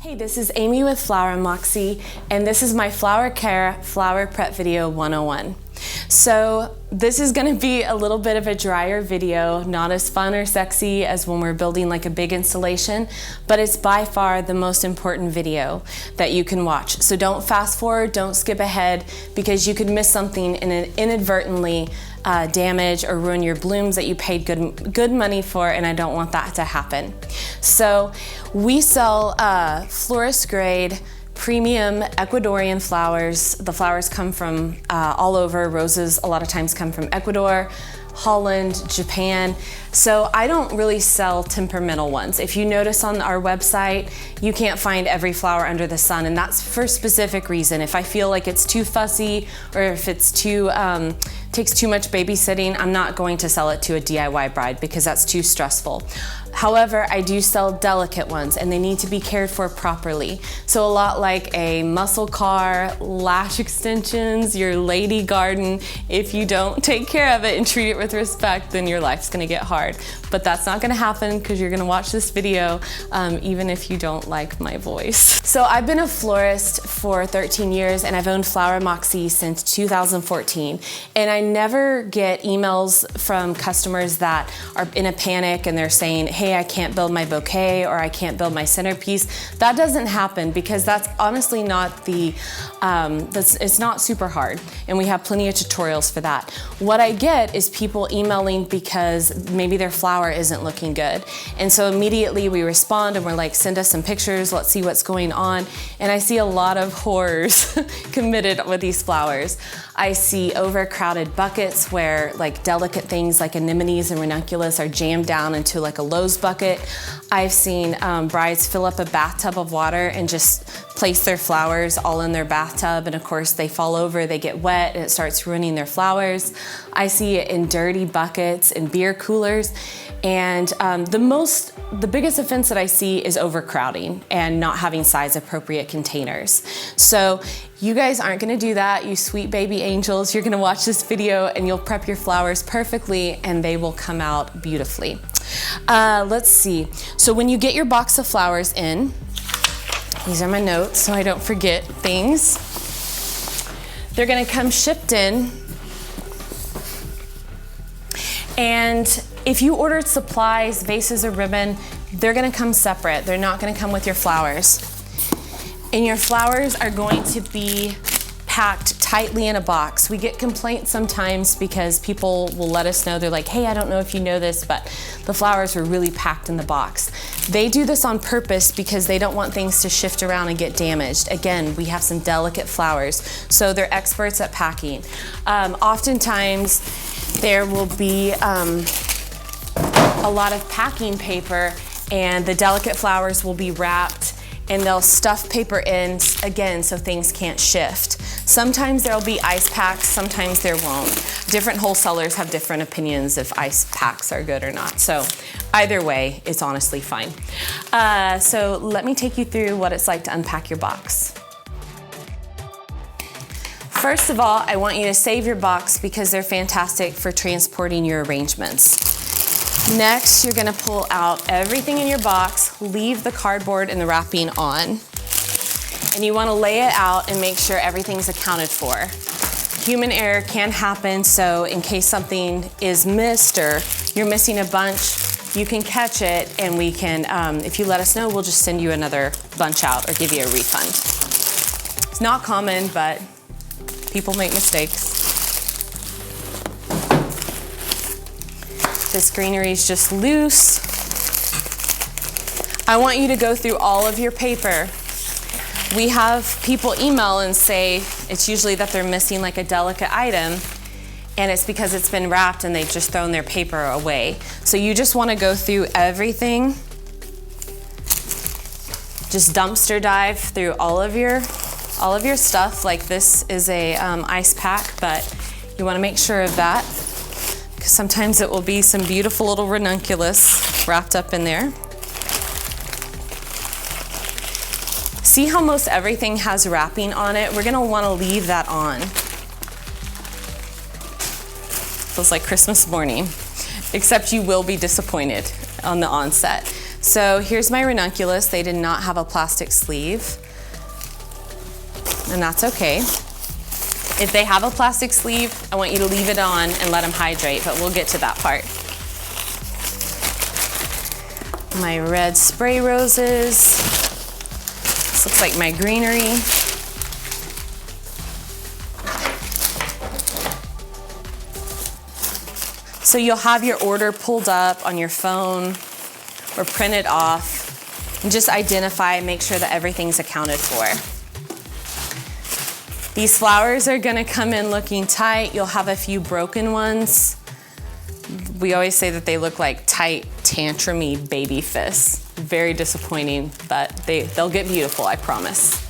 Hey, this is Amy with Flower Moxie, and this is my flower care, flower prep video 101. So this is gonna be a little bit of a drier video, not as fun or sexy as when we're building like a big installation, but it's by far the most important video that you can watch. So don't fast forward, don't skip ahead, because you could miss something and inadvertently damage or ruin your blooms that you paid good money for, and I don't want that to happen. So we sell florist grade premium Ecuadorian flowers. The flowers come from all over. Roses a lot of times come from Ecuador, Holland, Japan. So I don't really sell temperamental ones. If you notice on our website, you can't find every flower under the sun, and that's for a specific reason. If I feel like it's too fussy or if it's too takes too much babysitting, I'm not going to sell it to a DIY bride because that's too stressful. However, I do sell delicate ones, and they need to be cared for properly. So a lot like a muscle car, lash extensions, your lady garden, if you don't take care of it and treat it with respect, then your life's gonna get hard. But that's not gonna happen because you're gonna watch this video even if you don't like my voice. So I've been a florist for 13 years, and I've owned Flower Moxie since 2014. And I never get emails from customers that are in a panic and they're saying, hey, I can't build my bouquet or I can't build my centerpiece. That doesn't happen because that's honestly not it's not super hard, and we have plenty of tutorials for that. What I get is people emailing because maybe their flower isn't looking good. And so immediately we respond and we're like, send us some pictures, let's see what's going on. And I see a lot of horrors committed with these flowers. I see overcrowded buckets where like delicate things like anemones and ranunculus are jammed down into like a Lowe's bucket. I've seen brides fill up a bathtub of water and just place their flowers all in their bathtub, and of course they fall over, they get wet, and it starts ruining their flowers. I see it in dirty buckets and beer coolers, and the biggest offense that I see is overcrowding and not having size appropriate containers. So you guys aren't gonna do that, you sweet baby angels. You're gonna watch this video and you'll prep your flowers perfectly and they will come out beautifully. Let's see. So when you get your box of flowers in, these are my notes so I don't forget things. They're gonna come shipped in. And if you ordered supplies, vases, or ribbon, they're gonna come separate. They're not gonna come with your flowers. And your flowers are going to be packed tightly in a box. We get complaints sometimes because people will let us know, they're like, hey, I don't know if you know this, but the flowers were really packed in the box. They do this on purpose because they don't want things to shift around and get damaged. Again, we have some delicate flowers, so they're experts at packing. Oftentimes, there will be a lot of packing paper, and the delicate flowers will be wrapped, and they'll stuff paper in again so things can't shift. Sometimes there'll be ice packs, sometimes there won't. Different wholesalers have different opinions if ice packs are good or not. So either way, it's honestly fine. So let me take you through what it's like to unpack your box. First of all, I want you to save your box because they're fantastic for transporting your arrangements. Next, you're gonna pull out everything in your box, leave the cardboard and the wrapping on, and you wanna lay it out and make sure everything's accounted for. Human error can happen, so in case something is missed or you're missing a bunch, you can catch it, and we can, if you let us know, we'll just send you another bunch out or give you a refund. It's not common, but people make mistakes. This greenery is just loose. I want you to go through all of your paper. We have people email and say it's usually that they're missing like a delicate item, and it's because it's been wrapped and they've just thrown their paper away. So you just want to go through everything. Just dumpster dive through all of your stuff. Like this is a ice pack, but you want to make sure of that, because sometimes it will be some beautiful little ranunculus wrapped up in there. See how most everything has wrapping on it? We're gonna wanna leave that on. Feels like Christmas morning, except you will be disappointed on the onset. So here's my ranunculus. They did not have a plastic sleeve, and that's okay. If they have a plastic sleeve, I want you to leave it on and let them hydrate, but we'll get to that part. My red spray roses. This looks like my greenery. So you'll have your order pulled up on your phone or print it off and just identify, make sure that everything's accounted for. These flowers are gonna come in looking tight. You'll have a few broken ones. We always say that they look like tight, tantrum-y baby fists. Very disappointing, but they'll get beautiful, I promise.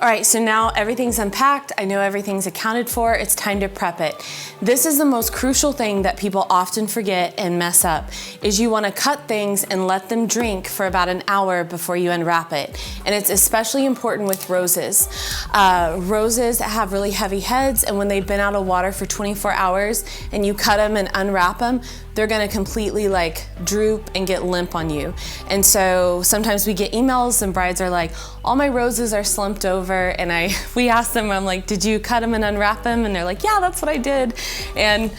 All right, so now everything's unpacked. I know everything's accounted for. It's time to prep it. This is the most crucial thing that people often forget and mess up, is you wanna cut things and let them drink for about an hour before you unwrap it. And it's especially important with roses. Roses have really heavy heads, and when they've been out of water for 24 hours and you cut them and unwrap them, they're gonna completely like droop and get limp on you. And so sometimes we get emails and brides are like, all my roses are slumped over, and we ask them, I'm like, did you cut them and unwrap them? And they're like, yeah, that's what I did. And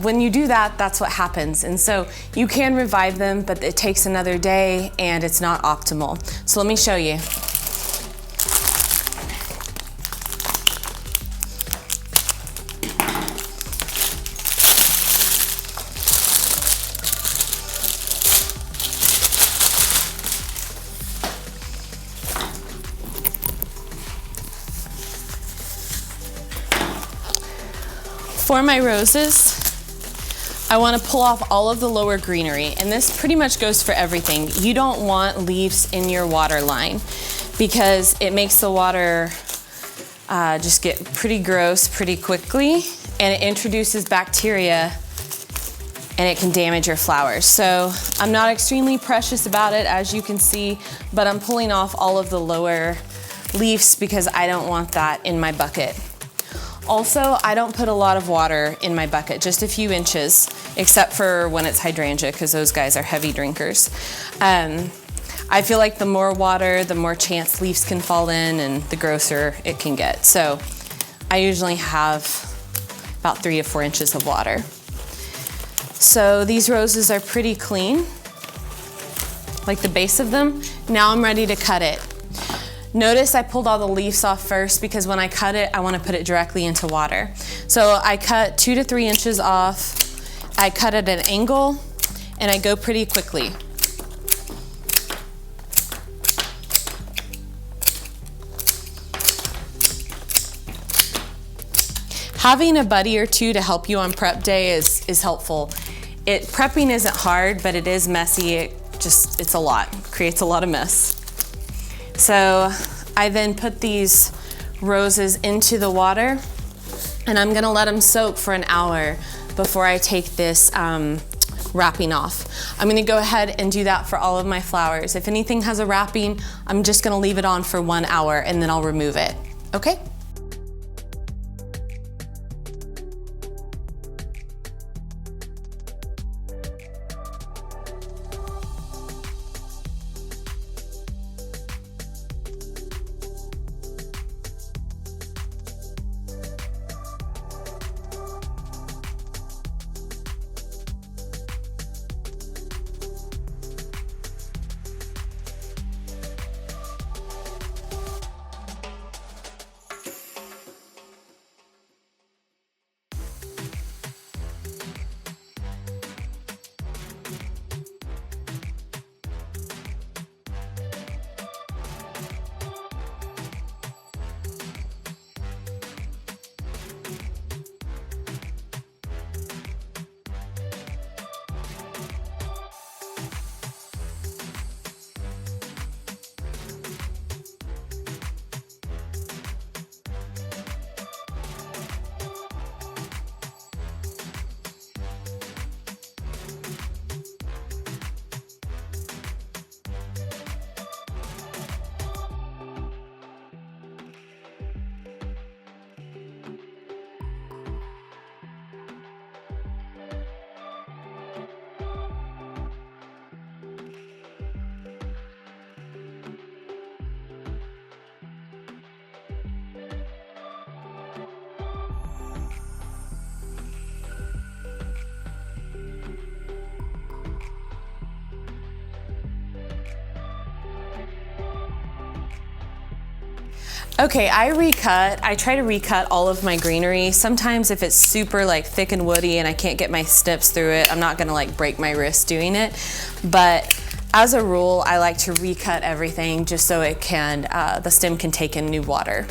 when you do that, that's what happens. And so you can revive them, but it takes another day and it's not optimal. So let me show you. For my roses, I want to pull off all of the lower greenery, and this pretty much goes for everything. You don't want leaves in your water line because it makes the water just get pretty gross pretty quickly, and it introduces bacteria and it can damage your flowers. So I'm not extremely precious about it, as you can see, but I'm pulling off all of the lower leaves because I don't want that in my bucket. Also, I don't put a lot of water in my bucket, just a few inches, except for when it's hydrangea, because those guys are heavy drinkers. I feel like the more water, the more chance leaves can fall in and the grosser it can get. So I usually have about 3 to 4 inches of water. So these roses are pretty clean, like the base of them. Now I'm ready to cut it. Notice I pulled all the leaves off first because when I cut it, I want to put it directly into water. So I cut 2 to 3 inches off. I cut at an angle and I go pretty quickly. Having a buddy or two to help you on prep day is helpful. Prepping isn't hard, but it is messy. It's a lot, creates a lot of mess. So I then put these roses into the water, and I'm gonna let them soak for an hour before I take this wrapping off. I'm gonna go ahead and do that for all of my flowers. If anything has a wrapping, I'm just gonna leave it on for 1 hour and then I'll remove it, okay? Okay, I try to recut all of my greenery. Sometimes if it's super like thick and woody and I can't get my snips through it, I'm not gonna like break my wrist doing it. But as a rule, I like to recut everything just so it can, the stem can take in new water.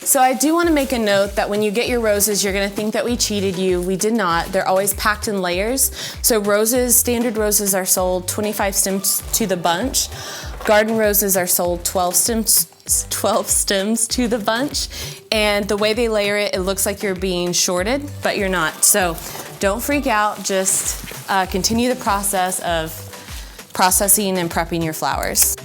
So I do want to make a note that when you get your roses, you're going to think that we cheated you. We did not. They're always packed in layers. So roses, standard roses are sold 25 stems to the bunch. Garden roses are sold 12 stems to the bunch. And the way they layer it, it looks like you're being shorted, but you're not. So don't freak out. Just continue the process of processing and prepping your flowers.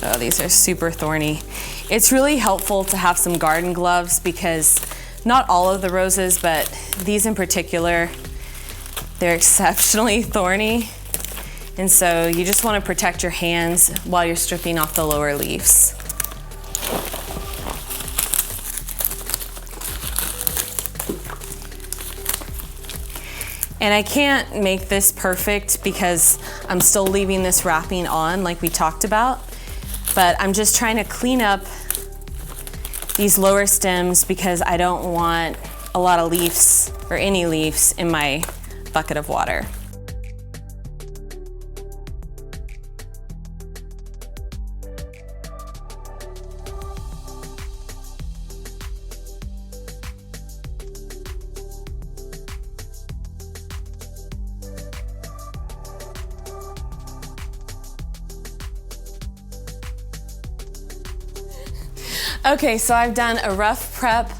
Oh, these are super thorny. It's really helpful to have some garden gloves because not all of the roses, but these in particular, they're exceptionally thorny. And so you just want to protect your hands while you're stripping off the lower leaves. And I can't make this perfect because I'm still leaving this wrapping on like we talked about. But I'm just trying to clean up these lower stems because I don't want a lot of leaves or any leaves in my bucket of water. Okay, so I've done a rough prep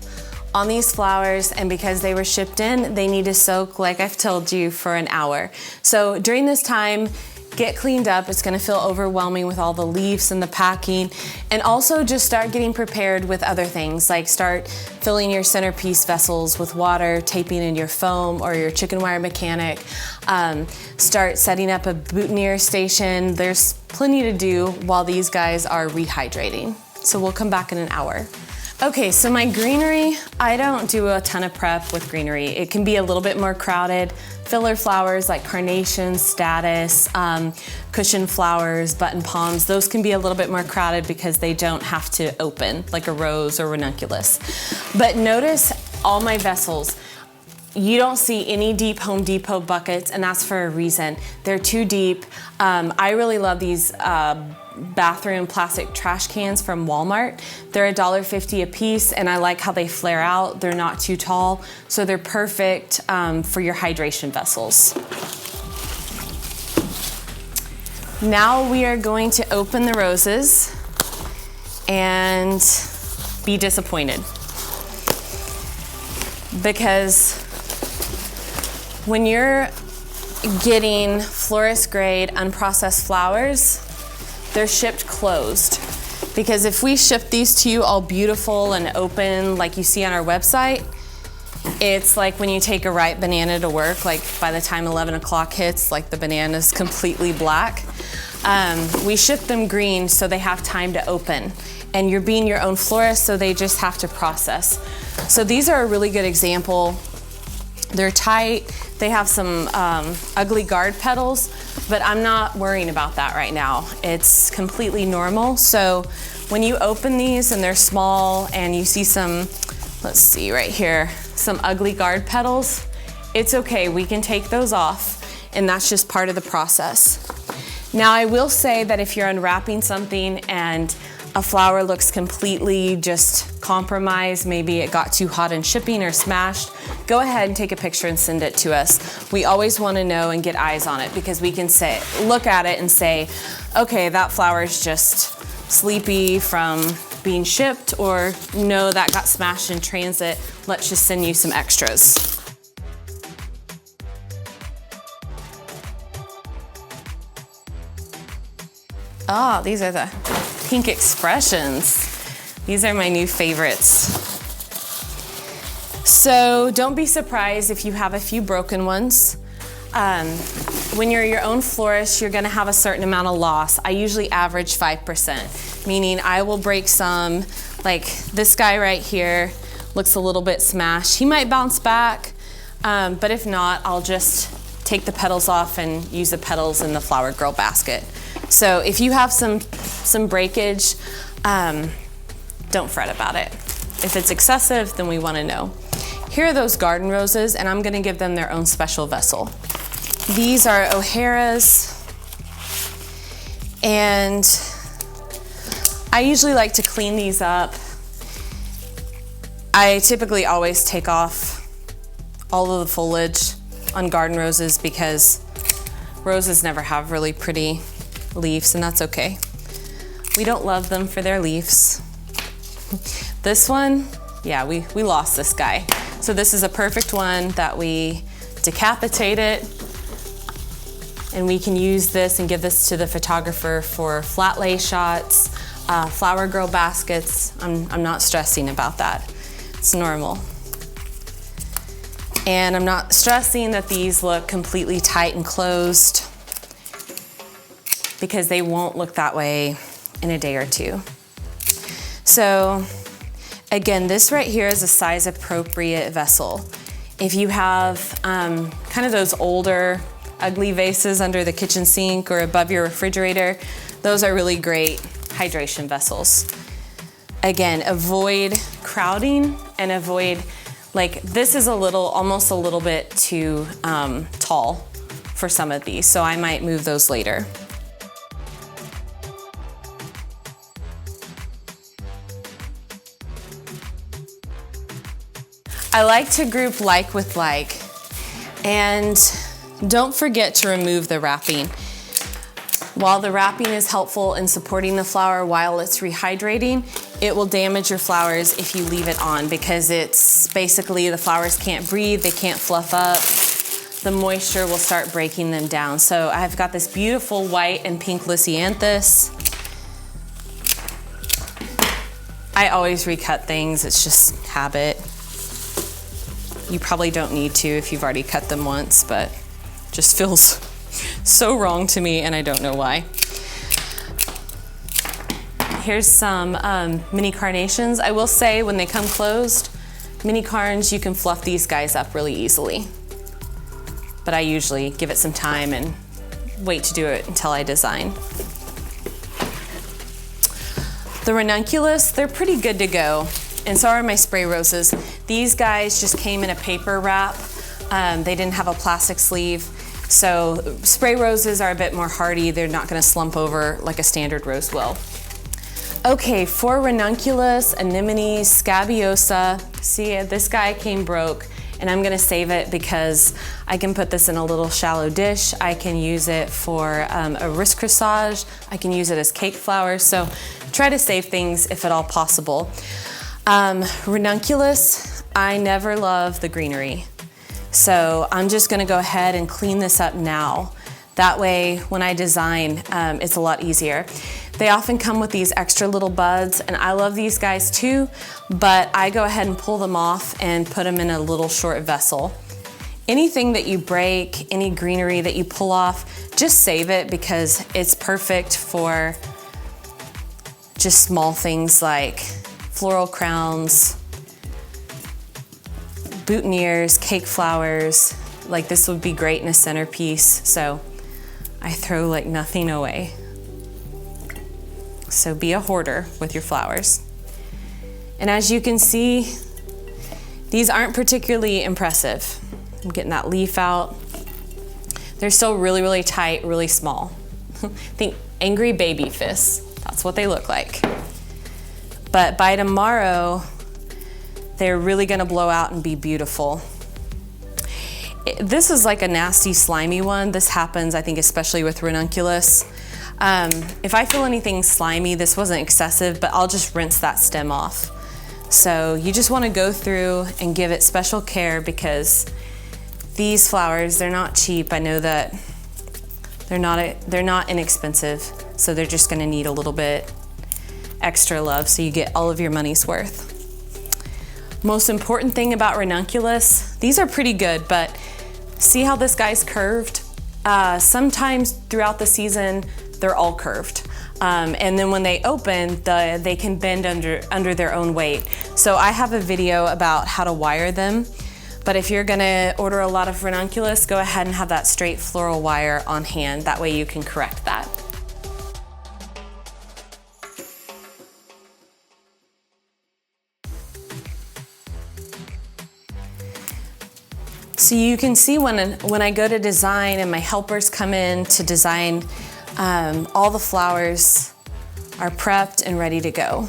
on these flowers, and because they were shipped in, they need to soak, like I've told you, for an hour. So during this time, get cleaned up. It's gonna feel overwhelming with all the leaves and the packing. And also just start getting prepared with other things, like start filling your centerpiece vessels with water, taping in your foam or your chicken wire mechanic. Start setting up a boutonniere station. There's plenty to do while these guys are rehydrating. So we'll come back in an hour. Okay, so my greenery, I don't do a ton of prep with greenery. It can be a little bit more crowded. Filler flowers like carnations, statice, cushion flowers, button palms, those can be a little bit more crowded because they don't have to open like a rose or ranunculus. But notice all my vessels. You don't see any deep Home Depot buckets, and that's for a reason. They're too deep. I really love these bathroom plastic trash cans from Walmart. They're $1.50 a piece, and I like how they flare out. They're not too tall, so they're perfect for your hydration vessels. Now we are going to open the roses and be disappointed. Because when you're getting florist grade unprocessed flowers, they're shipped closed. Because if we ship these to you all beautiful and open like you see on our website, it's like when you take a ripe banana to work, like by the time 11 o'clock hits, like the banana's completely black. We ship them green so they have time to open. And you're being your own florist, so they just have to process. So these are a really good example. They're tight, they have some ugly guard petals, but I'm not worrying about that right now. It's completely normal. So when you open these and they're small and you see some, let's see right here, some ugly guard petals, it's okay, we can take those off, and that's just part of the process. Now I will say that if you're unwrapping something and a flower looks completely just compromised, maybe it got too hot in shipping or smashed, go ahead and take a picture and send it to us. We always want to know and get eyes on it because we can say, look at it and say, okay, that flower is just sleepy from being shipped, or no, that got smashed in transit. Let's just send you some extras. Oh, these are the pink expressions. These are my new favorites. So don't be surprised if you have a few broken ones. When you're your own florist, you're gonna have a certain amount of loss. I usually average 5%, meaning I will break some, like this guy right here looks a little bit smashed. He might bounce back, but if not, I'll just take the petals off and use the petals in the flower girl basket. So if you have some breakage, don't fret about it. If it's excessive, then we wanna know. Here are those garden roses, and I'm gonna give them their own special vessel. These are O'Hara's, and I usually like to clean these up. I typically always take off all of the foliage on garden roses because roses never have really pretty leaves, and that's okay. We don't love them for their leaves. This one, yeah, we lost this guy. So this is a perfect one that we decapitate it, and we can use this and give this to the photographer for flat lay shots, flower girl baskets. I'm not stressing about that. It's normal. And I'm not stressing that these look completely tight and closed because they won't look that way in a day or two. So again, this right here is a size appropriate vessel. If you have kind of those older ugly vases under the kitchen sink or above your refrigerator, those are really great hydration vessels. Again, avoid crowding and avoid, like this is almost a little bit too tall for some of these, so I might move those later. I like to group like with like, and don't forget to remove the wrapping. While the wrapping is helpful in supporting the flower while it's rehydrating, it will damage your flowers if you leave it on because it's basically the flowers can't breathe, they can't fluff up. The moisture will start breaking them down. So I've got this beautiful white and pink Lysianthus. I always recut things, it's just habit. You probably don't need to if you've already cut them once, but it just feels so wrong to me and I don't know why. Here's some mini carnations. I will say when they come closed, mini carns, you can fluff these guys up really easily. But I usually give it some time and wait to do it until I design. The ranunculus, they're pretty good to go. And so are my spray roses. These guys just came in a paper wrap. They didn't have a plastic sleeve. So spray roses are a bit more hardy. They're not gonna slump over like a standard rose will. Okay, for ranunculus, anemones, scabiosa, see this guy came broke, and I'm gonna save it because I can put this in a little shallow dish. I can use it for a wrist corsage. I can use it as cake flowers. So try to save things if at all possible. Ranunculus, I never love the greenery. So I'm just gonna go ahead and clean this up now. That way, when I design, it's a lot easier. They often come with these extra little buds, and I love these guys too, but I go ahead and pull them off and put them in a little short vessel. Anything that you break, any greenery that you pull off, just save it because it's perfect for just small things like floral crowns, boutonnieres, cake flowers. Like this would be great in a centerpiece, so I throw like nothing away. So be a hoarder with your flowers. And as you can see, these aren't particularly impressive. I'm getting that leaf out. They're still really, really tight, really small. Think angry baby fists. That's what they look like. but by tomorrow, they're really gonna blow out and be beautiful. This is like a nasty, slimy one. This happens, I think, especially with ranunculus. If I feel anything slimy, this wasn't excessive, but I'll just rinse that stem off. So you just wanna go through and give it special care because these flowers, they're not cheap. I know that they're not inexpensive, so they're just gonna need a little bit extra love so you get all of your money's worth. Most important thing about ranunculus, these are pretty good, but see how this guy's curved? Sometimes throughout the season, they're all curved. And then when they open, they can bend under their own weight. So I have a video about how to wire them, but if you're gonna order a lot of ranunculus, go ahead and have that straight floral wire on hand. That way you can correct that. So you can see when I go to design and my helpers come in to design, all the flowers are prepped and ready to go.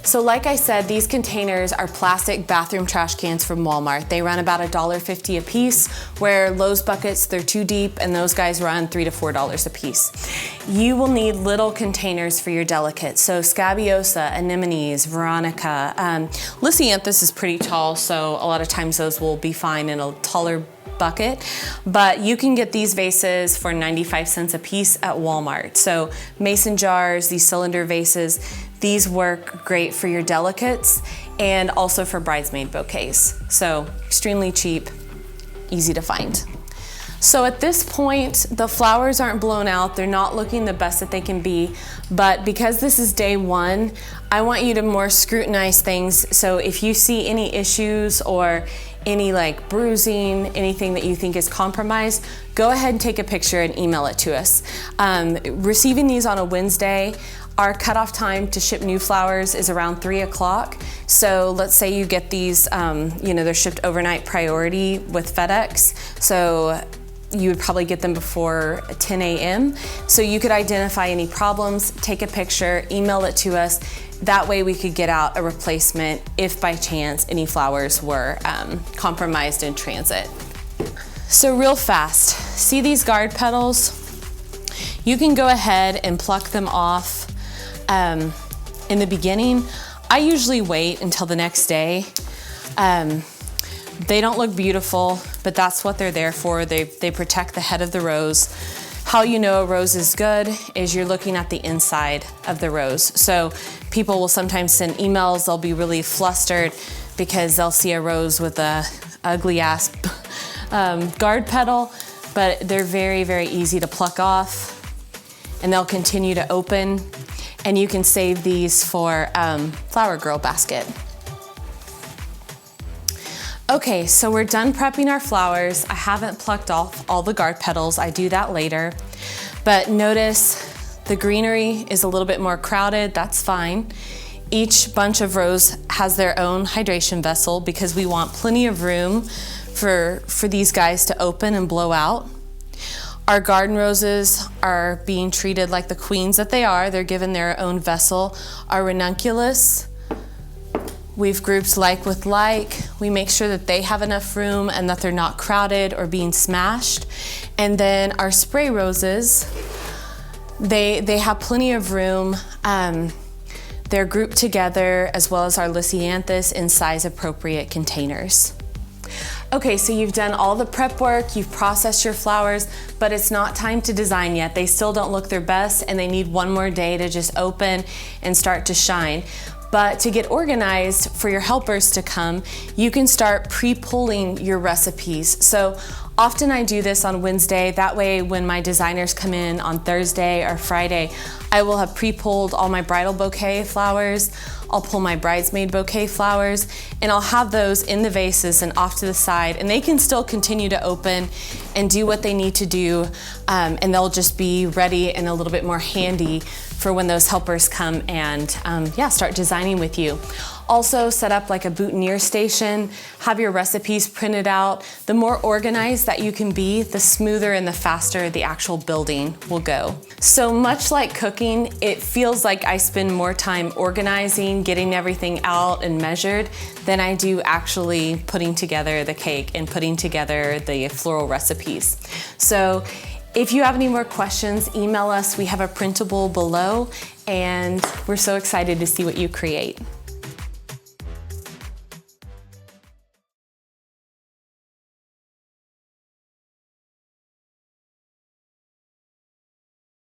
So like I said, these containers are plastic bathroom trash cans from Walmart. They run about $1.50 a piece, where Lowe's buckets, they're too deep, and those guys run $3 to $4 a piece. You will need little containers for your delicates. So scabiosa, anemones, veronica, lisianthus is pretty tall, so a lot of times those will be fine in a taller bucket, but you can get these vases for 95 cents a piece at Walmart. So mason jars, these cylinder vases, these work great for your delicates and also for bridesmaid bouquets. So extremely cheap, easy to find. So at this point, the flowers aren't blown out. They're not looking the best that they can be, but because this is day one, I want you to more scrutinize things. So if you see any issues or any like bruising, anything that you think is compromised, go ahead and take a picture and email it to us. Receiving these on a Wednesday, our cutoff time to ship new flowers is around 3 o'clock. So let's say you get these, they're shipped overnight priority with FedEx. So you would probably get them before 10 a.m. So you could identify any problems, take a picture, email it to us. That way we could get out a replacement if by chance any flowers were compromised in transit. So real fast, see these guard petals? You can go ahead and pluck them off in the beginning. I usually wait until the next day. They don't look beautiful, but that's what they're there for. They protect the head of the rose. How you know a rose is good is you're looking at the inside of the rose. So people will sometimes send emails, they'll be really flustered because they'll see a rose with a ugly ass guard petal, but they're very, very easy to pluck off and they'll continue to open, and you can save these for Flower Girl basket. Okay, so we're done prepping our flowers. I haven't plucked off all the guard petals. I do that later. But notice the greenery is a little bit more crowded. That's fine. Each bunch of rose has their own hydration vessel because we want plenty of room for these guys to open and blow out. Our garden roses are being treated like the queens that they are. They're given their own vessel. Our ranunculus, we've grouped like with like. We make sure that they have enough room and that they're not crowded or being smashed. And then our spray roses, they have plenty of room. They're grouped together, as well as our lisianthus in size appropriate containers. Okay, so you've done all the prep work, you've processed your flowers, but it's not time to design yet. They still don't look their best and they need one more day to just open and start to shine. But to get organized for your helpers to come, you can start pre-pulling your recipes. So often I do this on Wednesday. That way when my designers come in on Thursday or Friday, I will have pre-pulled all my bridal bouquet flowers. I'll pull my bridesmaid bouquet flowers, and I'll have those in the vases and off to the side, and they can still continue to open and do what they need to do, and they'll just be ready and a little bit more handy for when those helpers come and start designing with you. Also set up like a boutonniere station, have your recipes printed out. The more organized that you can be, the smoother and the faster the actual building will go. So much like cooking, it feels like I spend more time organizing, getting everything out and measured than I do actually putting together the cake and putting together the floral recipes. So if you have any more questions, email us. We have a printable below, and we're so excited to see what you create.